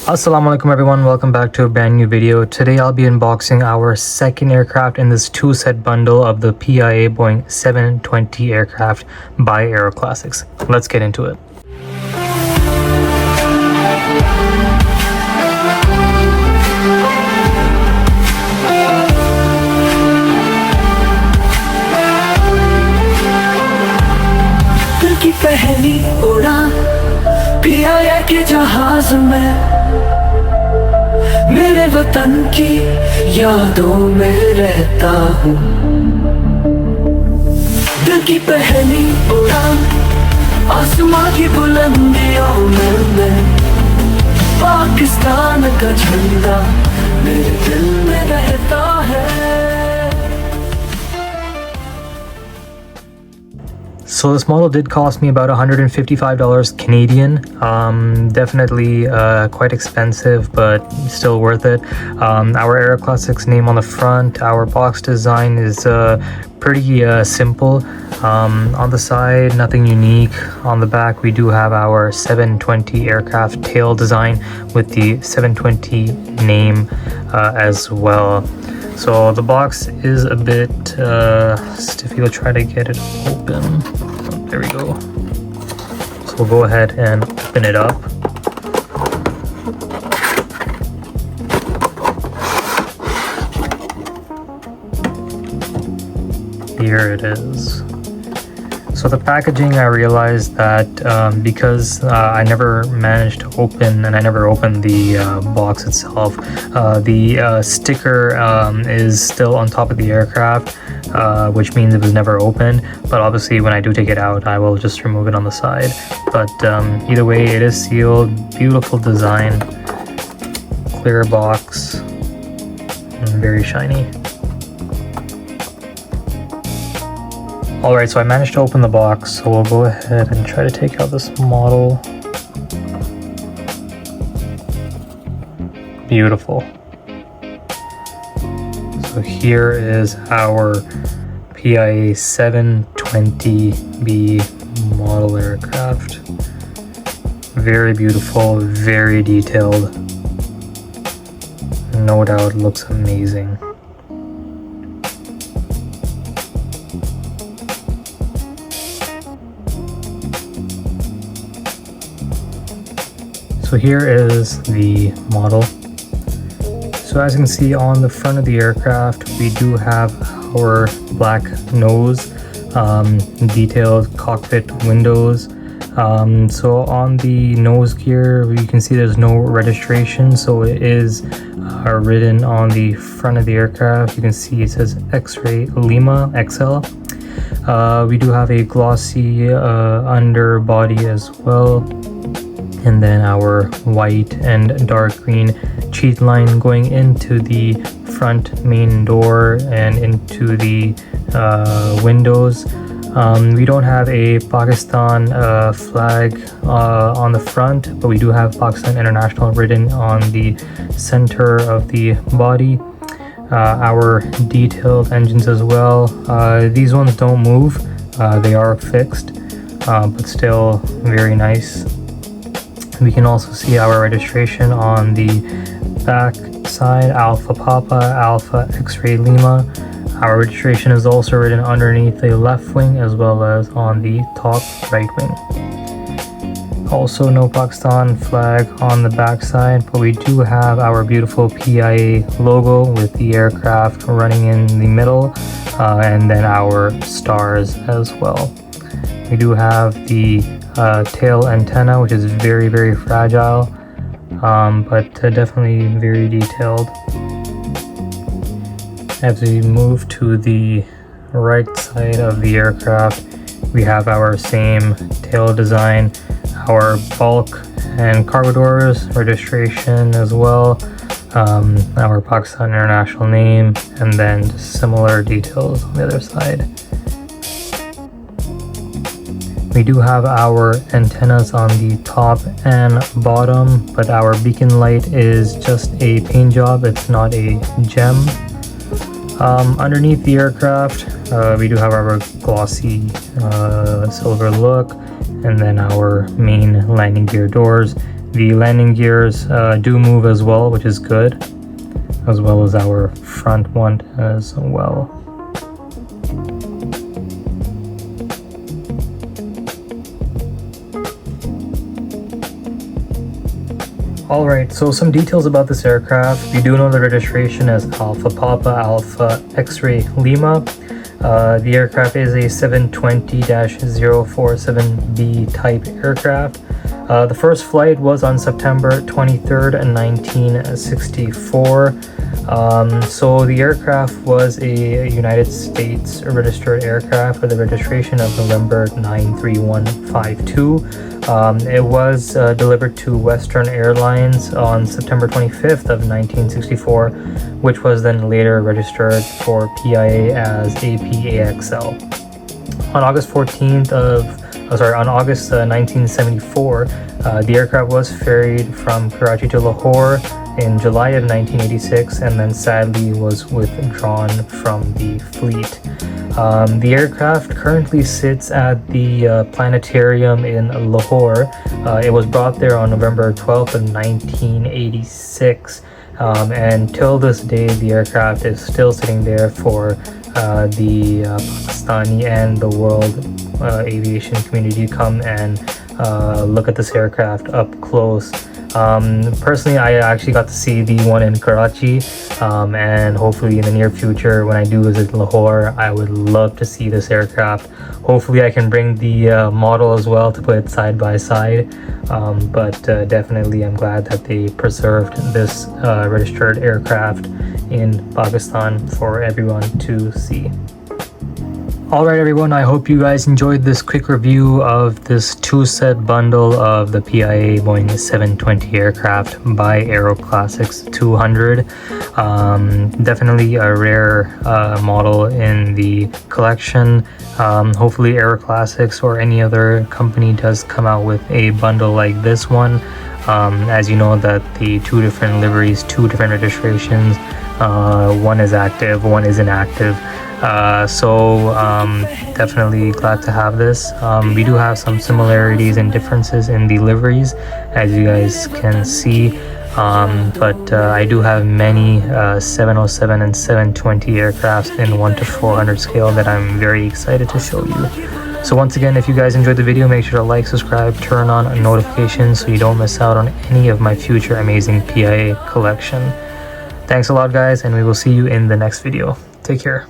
Assalamu alaikum everyone, welcome back to a brand new video. Today I'll be unboxing our second aircraft in this two-set bundle of the PIA Boeing 720 aircraft by Aeroclassics. Let's get into it. PIA के जहाज में मेरे वतन की यादों में रहता हूँ। दिल की पहली उड़ान आसमां की बुलंदियों में मैं पाकिस्तान का झंडा मेरे दिल में रहता है। So this model did cost me about $155 Canadian. Definitely quite expensive, but still worth it. Our Aeroclassics name on the front. Our box design is pretty simple. On the side, nothing unique. On the back, we do have our 720 aircraft tail design with the 720 name as well. So the box is a bit stiff. We'll try to get it open. There we go. So we'll go ahead and open it up. Here it is. So the packaging, I realized that because I never managed to open, and I never opened the box itself, the sticker is still on top of the aircraft, which means it was never opened. But obviously when I do take it out, I will just remove it on the side. But either way, it is sealed. Beautiful design, clear box, and very shiny. Alright, so I managed to open the box, so we'll go ahead and try to take out this model. Beautiful. So here is our PIA 720B model aircraft. Very beautiful, very detailed. No doubt looks amazing. So here is the model. So as you can see on the front of the aircraft, we do have our black nose, detailed cockpit windows. So on the nose gear, you can see there's no registration, so it is written on the front of the aircraft. You can see it says X-ray Lima XL. We do have a glossy underbody as well. And then our white and dark green cheat line going into the front main door and into the windows. We don't have a Pakistan flag on the front, but we do have Pakistan International written on the center of the body. Our detailed engines as well. These ones don't move, they are fixed, but still very nice. We can also see our registration on the back side, Alpha Papa, Alpha X-ray Lima. Our registration is also written underneath the left wing as well as on the top right wing. Also no Pakistan flag on the back side, but we do have our beautiful PIA logo with the aircraft running in the middle, and then our stars as well. We do have the tail antenna, which is very fragile, but definitely very detailed. As we move to the right side of the aircraft, we have our same tail design, our bulk and cargo doors registration as well, our Pakistan International name, and then similar details on the other side. We do have our antennas on the top and bottom, but our beacon light is just a paint job, it's not a gem. Underneath the aircraft, we do have our glossy silver look, and then our main landing gear doors The landing gears do move as well, which is good, as well as our front one as well. Alright, so some details about this aircraft. We do know the registration as Alpha Papa Alpha X-Ray Lima. The aircraft is a 720-047B type aircraft. The first flight was on September 23rd, 1964. So the aircraft was a United States registered aircraft with a registration of November 93152. It was delivered to Western Airlines on September 25th of 1964, which was then later registered for PIA as AP-AXL. On August 1974, the aircraft was ferried from Karachi to Lahore in July of 1986, and then sadly was withdrawn from the fleet. The aircraft currently sits at the planetarium in Lahore. It was brought there on November 12th of 1986, and till this day the aircraft is still sitting there for the Pakistani and the world aviation community to come and look at this aircraft up close. Personally, I actually got to see the one in Karachi, and hopefully in the near future when I do visit Lahore, I would love to see this aircraft. Hopefully I can bring the model as well to put it side by side, but definitely I'm glad that they preserved this registered aircraft in Pakistan for everyone to see. Alright everyone, I hope you guys enjoyed this quick review of this two-set bundle of the PIA Boeing 720 aircraft by Aeroclassics 200. Definitely a rare model in the collection. Hopefully Aeroclassics or any other company does come out with a bundle like this one. As you know that the two different liveries, two different registrations, one is active, one is inactive. So definitely glad to have this. We do have some similarities and differences in the liveries, as you guys can see, but I do have many 707 and 720 aircrafts in 1 to 400 scale that I'm very excited to show you. So once again, if you guys enjoyed the video, make sure to like, subscribe, turn on notifications so you don't miss out on any of my future amazing PIA collection. Thanks a lot guys, and we will see you in the next video. Take care.